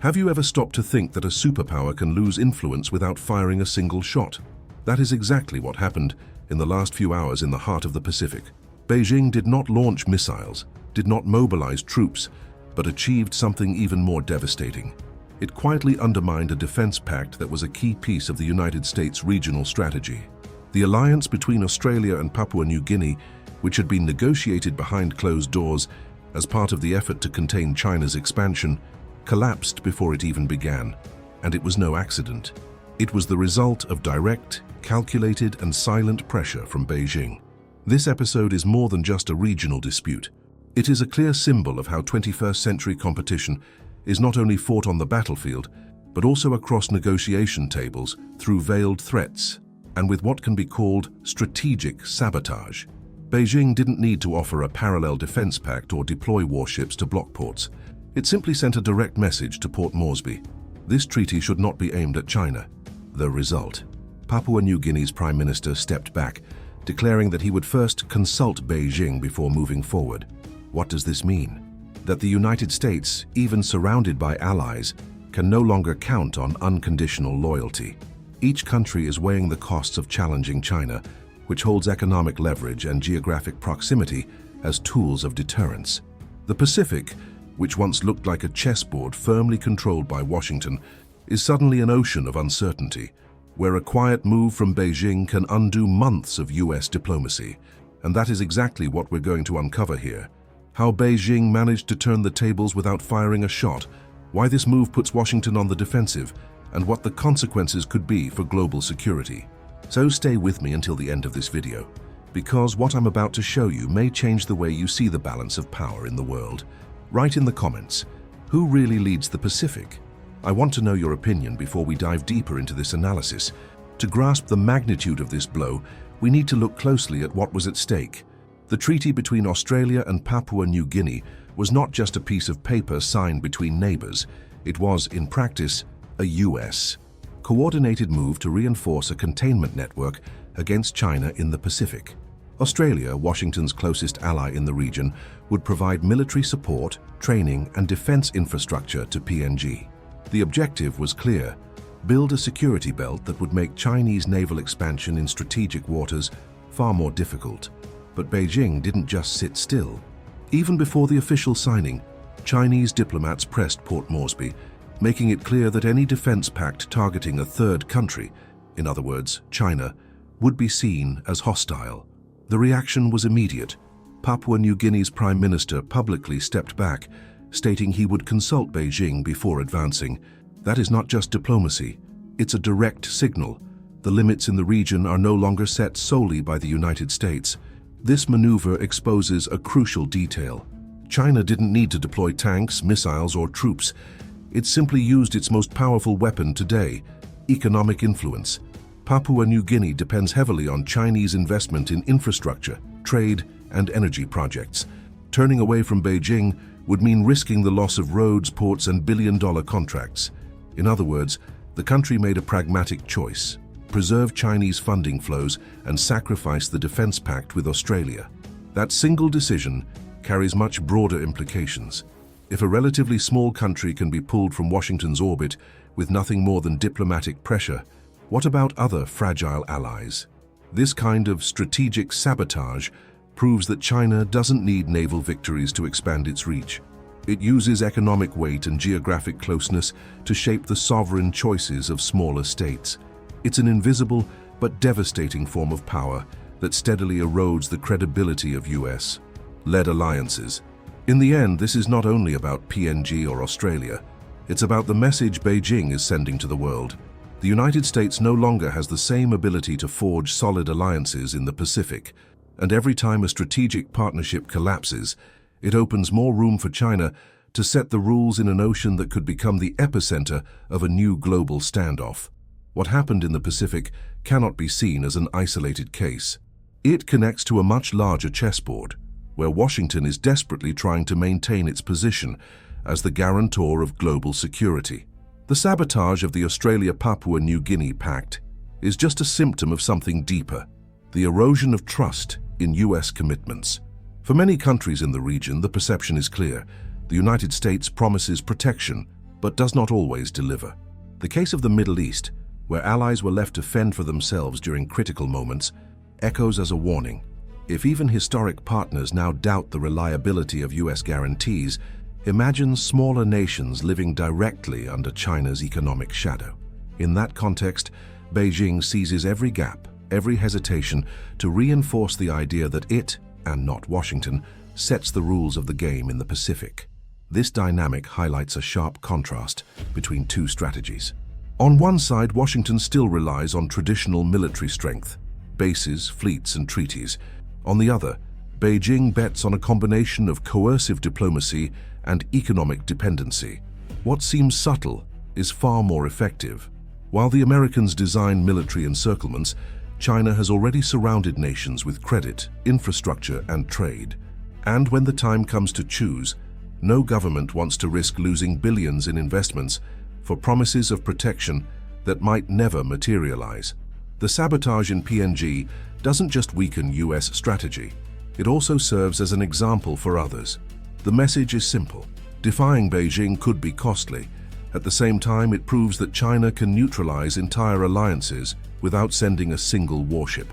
Have you ever stopped to think that a superpower can lose influence without firing a single shot? That is exactly what happened in the last few hours in the heart of the Pacific. Beijing did not launch missiles, did not mobilize troops, but achieved something even more devastating. It quietly undermined a defense pact that was a key piece of the United States' regional strategy. The alliance between Australia and Papua New Guinea, which had been negotiated behind closed doors as part of the effort to contain China's expansion, collapsed before it even began, and it was no accident. It was the result of direct, calculated, and silent pressure from Beijing. This episode is more than just a regional dispute. It is a clear symbol of how 21st century competition is not only fought on the battlefield, but also across negotiation tables through veiled threats and with what can be called strategic sabotage. Beijing didn't need to offer a parallel defense pact or deploy warships to block ports. It simply sent a direct message to Port Moresby. This treaty should not be aimed at China. The result: Papua New Guinea's Prime Minister stepped back, declaring that he would first consult Beijing before moving forward. What does this mean? That the United States, even surrounded by allies, can no longer count on unconditional loyalty. Each country is weighing the costs of challenging China, which holds economic leverage and geographic proximity as tools of deterrence. The Pacific, which once looked like a chessboard firmly controlled by Washington, is suddenly an ocean of uncertainty, where a quiet move from Beijing can undo months of US diplomacy. And that is exactly what we're going to uncover here. How Beijing managed to turn the tables without firing a shot, why this move puts Washington on the defensive, and what the consequences could be for global security. So stay with me until the end of this video, because what I'm about to show you may change the way you see the balance of power in the world. Write in the comments, who really leads the Pacific? I want to know your opinion before we dive deeper into this analysis. To grasp the magnitude of this blow, we need to look closely at what was at stake. The treaty between Australia and Papua New Guinea was not just a piece of paper signed between neighbors. It was, in practice, a US coordinated move to reinforce a containment network against China in the Pacific. Australia, Washington's closest ally in the region, would provide military support, training, and defense infrastructure to PNG. The objective was clear: build a security belt that would make Chinese naval expansion in strategic waters far more difficult. But Beijing didn't just sit still. Even before the official signing, Chinese diplomats pressed Port Moresby, making it clear that any defense pact targeting a third country, in other words, China, would be seen as hostile. The reaction was immediate. Papua New Guinea's Prime Minister publicly stepped back, stating he would consult Beijing before advancing. That is not just diplomacy, it's a direct signal. The limits in the region are no longer set solely by the United States. This maneuver exposes a crucial detail. China didn't need to deploy tanks, missiles, or troops. It simply used its most powerful weapon today: economic influence. Papua New Guinea depends heavily on Chinese investment in infrastructure, trade, and energy projects. Turning away from Beijing would mean risking the loss of roads, ports, and billion-dollar contracts. In other words, the country made a pragmatic choice: preserve Chinese funding flows and sacrifice the defense pact with Australia. That single decision carries much broader implications. If a relatively small country can be pulled from Washington's orbit with nothing more than diplomatic pressure, what about other fragile allies? This kind of strategic sabotage proves that China doesn't need naval victories to expand its reach. It uses economic weight and geographic closeness to shape the sovereign choices of smaller states. It's an invisible but devastating form of power that steadily erodes the credibility of US-led alliances. In the end, this is not only about PNG or Australia. It's about the message Beijing is sending to the world. The United States no longer has the same ability to forge solid alliances in the Pacific, and every time a strategic partnership collapses, it opens more room for China to set the rules in an ocean that could become the epicenter of a new global standoff. What happened in the Pacific cannot be seen as an isolated case. It connects to a much larger chessboard, where Washington is desperately trying to maintain its position as the guarantor of global security. The sabotage of the Australia-Papua New Guinea Pact is just a symptom of something deeper: the erosion of trust in US commitments. For many countries in the region, the perception is clear: the United States promises protection, but does not always deliver. The case of the Middle East, where allies were left to fend for themselves during critical moments, echoes as a warning. If even historic partners now doubt the reliability of US guarantees, imagine smaller nations living directly under China's economic shadow. In that context, Beijing seizes every gap, every hesitation to reinforce the idea that it, and not Washington, sets the rules of the game in the Pacific. This dynamic highlights a sharp contrast between two strategies. On one side, Washington still relies on traditional military strength, bases, fleets, and treaties. On the other, Beijing bets on a combination of coercive diplomacy and economic dependency. What seems subtle is far more effective. While the Americans design military encirclements, China has already surrounded nations with credit, infrastructure, and trade. And when the time comes to choose, no government wants to risk losing billions in investments for promises of protection that might never materialize. The sabotage in PNG doesn't just weaken US strategy, it also serves as an example for others. The message is simple. Defying Beijing could be costly. At the same time, it proves that China can neutralize entire alliances without sending a single warship.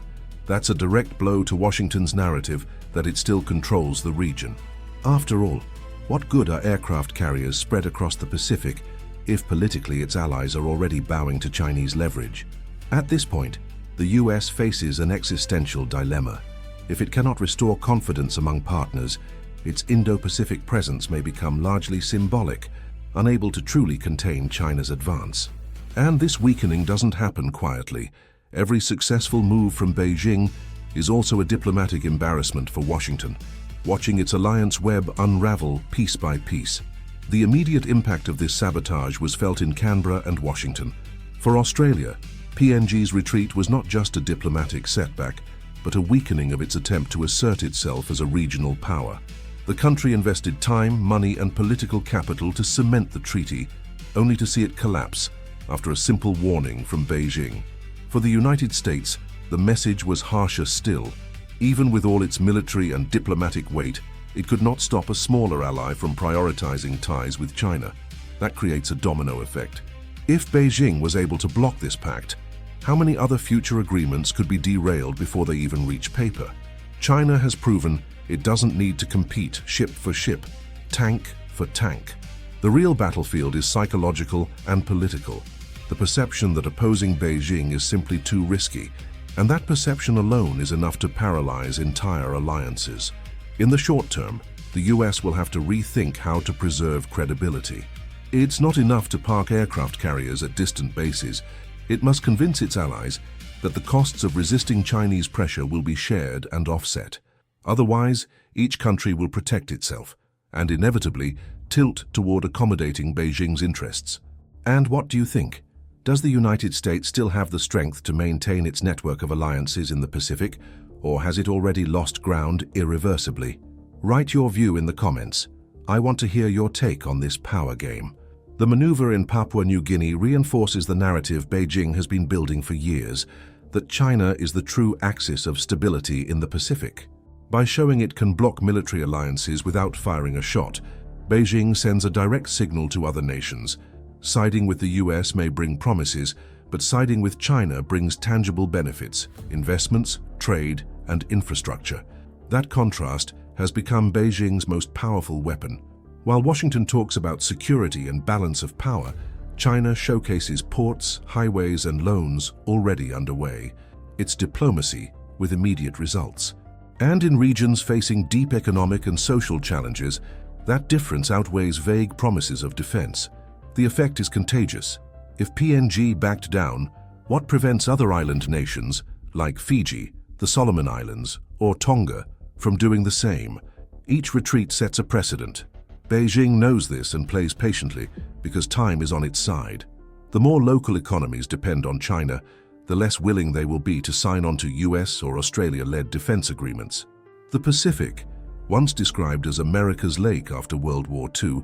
That's a direct blow to Washington's narrative that it still controls the region. After all, what good are aircraft carriers spread across the Pacific if politically its allies are already bowing to Chinese leverage? At this point, the US faces an existential dilemma. If it cannot restore confidence among partners, its Indo-Pacific presence may become largely symbolic, unable to truly contain China's advance. And this weakening doesn't happen quietly. Every successful move from Beijing is also a diplomatic embarrassment for Washington, watching its alliance web unravel piece by piece. The immediate impact of this sabotage was felt in Canberra and Washington. For Australia, PNG's retreat was not just a diplomatic setback, but a weakening of its attempt to assert itself as a regional power. The country invested time, money, and political capital to cement the treaty, only to see it collapse after a simple warning from Beijing. For the United States, the message was harsher still. Even with all its military and diplomatic weight, it could not stop a smaller ally from prioritizing ties with China. That creates a domino effect. If Beijing was able to block this pact, how many other future agreements could be derailed before they even reach paper? China has proven it doesn't need to compete ship for ship, tank for tank. The real battlefield is psychological and political. The perception that opposing Beijing is simply too risky, and that perception alone is enough to paralyze entire alliances. In the short term, the US will have to rethink how to preserve credibility. It's not enough to park aircraft carriers at distant bases. It must convince its allies that the costs of resisting Chinese pressure will be shared and offset. Otherwise, each country will protect itself and inevitably tilt toward accommodating Beijing's interests. And what do you think? Does the United States still have the strength to maintain its network of alliances in the Pacific, or has it already lost ground irreversibly? Write your view in the comments. I want to hear your take on this power game. The maneuver in Papua New Guinea reinforces the narrative Beijing has been building for years, that China is the true axis of stability in the Pacific. By showing it can block military alliances without firing a shot, Beijing sends a direct signal to other nations. Siding with the US may bring promises, but siding with China brings tangible benefits, investments, trade, and infrastructure. That contrast has become Beijing's most powerful weapon. While Washington talks about security and balance of power, China showcases ports, highways, and loans already underway. It's diplomacy with immediate results. And in regions facing deep economic and social challenges, that difference outweighs vague promises of defense. The effect is contagious. If PNG backed down, what prevents other island nations, like Fiji, the Solomon Islands, or Tonga, from doing the same? Each retreat sets a precedent. Beijing knows this and plays patiently because time is on its side. The more local economies depend on China, the less willing they will be to sign on to US or Australia-led defense agreements. The Pacific, once described as America's lake after World War II,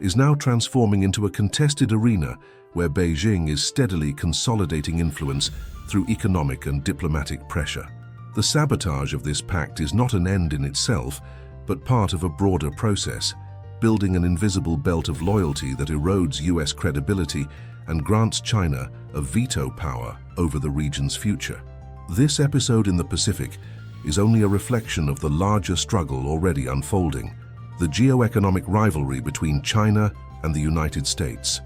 is now transforming into a contested arena where Beijing is steadily consolidating influence through economic and diplomatic pressure. The sabotage of this pact is not an end in itself, but part of a broader process. building an invisible belt of loyalty that erodes US credibility and grants China a veto power over the region's future. This episode in the Pacific is only a reflection of the larger struggle already unfolding, the geo-economic rivalry between China and the United States.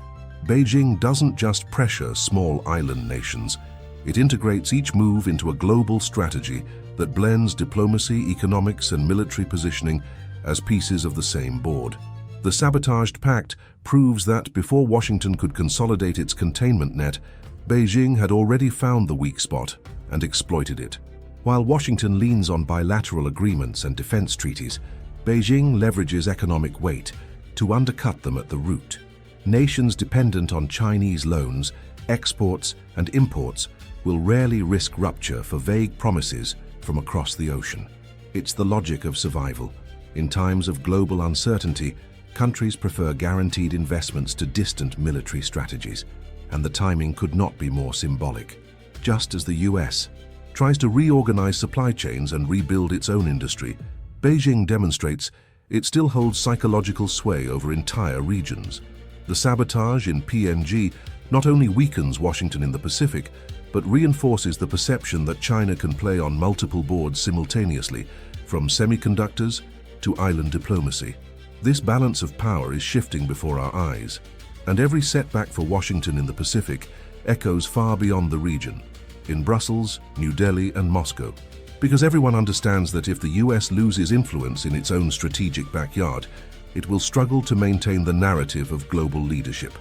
Beijing doesn't just pressure small island nations, it integrates each move into a global strategy that blends diplomacy, economics, and military positioning as pieces of the same board. The sabotaged pact proves that before Washington could consolidate its containment net, Beijing had already found the weak spot and exploited it. While Washington leans on bilateral agreements and defense treaties, Beijing leverages economic weight to undercut them at the root. Nations dependent on Chinese loans, exports, and imports will rarely risk rupture for vague promises from across the ocean. It's the logic of survival. In times of global uncertainty, countries prefer guaranteed investments to distant military strategies, and the timing could not be more symbolic. Just as the US tries to reorganize supply chains and rebuild its own industry, Beijing demonstrates it still holds psychological sway over entire regions. The sabotage in PNG not only weakens Washington in the Pacific, but reinforces the perception that China can play on multiple boards simultaneously, from semiconductors to island diplomacy. This balance of power is shifting before our eyes, and every setback for Washington in the Pacific echoes far beyond the region, in Brussels, New Delhi, and Moscow. Because everyone understands that if the US loses influence in its own strategic backyard, it will struggle to maintain the narrative of global leadership.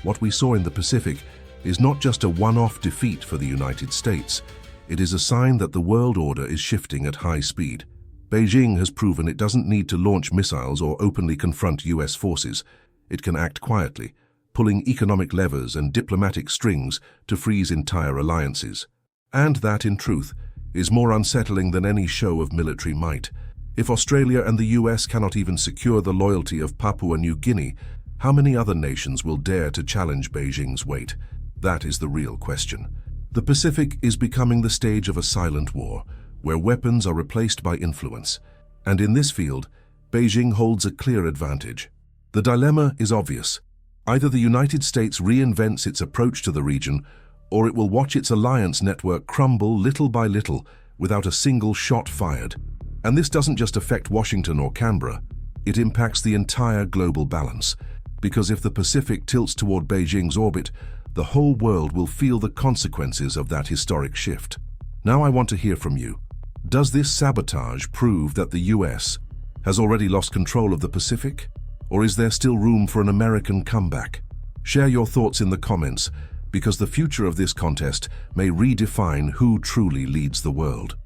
What we saw in the Pacific is not just a one-off defeat for the United States, it is a sign that the world order is shifting at high speed. Beijing has proven it doesn't need to launch missiles or openly confront US forces. It can act quietly, pulling economic levers and diplomatic strings to freeze entire alliances. And that, in truth, is more unsettling than any show of military might. If Australia and the US cannot even secure the loyalty of Papua New Guinea, how many other nations will dare to challenge Beijing's weight? That is the real question. The Pacific is becoming the stage of a silent war, where weapons are replaced by influence. And in this field, Beijing holds a clear advantage. The dilemma is obvious. Either the United States reinvents its approach to the region, or it will watch its alliance network crumble little by little without a single shot fired. And this doesn't just affect Washington or Canberra, it impacts the entire global balance. Because if the Pacific tilts toward Beijing's orbit, the whole world will feel the consequences of that historic shift. Now I want to hear from you. Does this sabotage prove that the US has already lost control of the Pacific? Or is there still room for an American comeback? Share your thoughts in the comments, because the future of this contest may redefine who truly leads the world.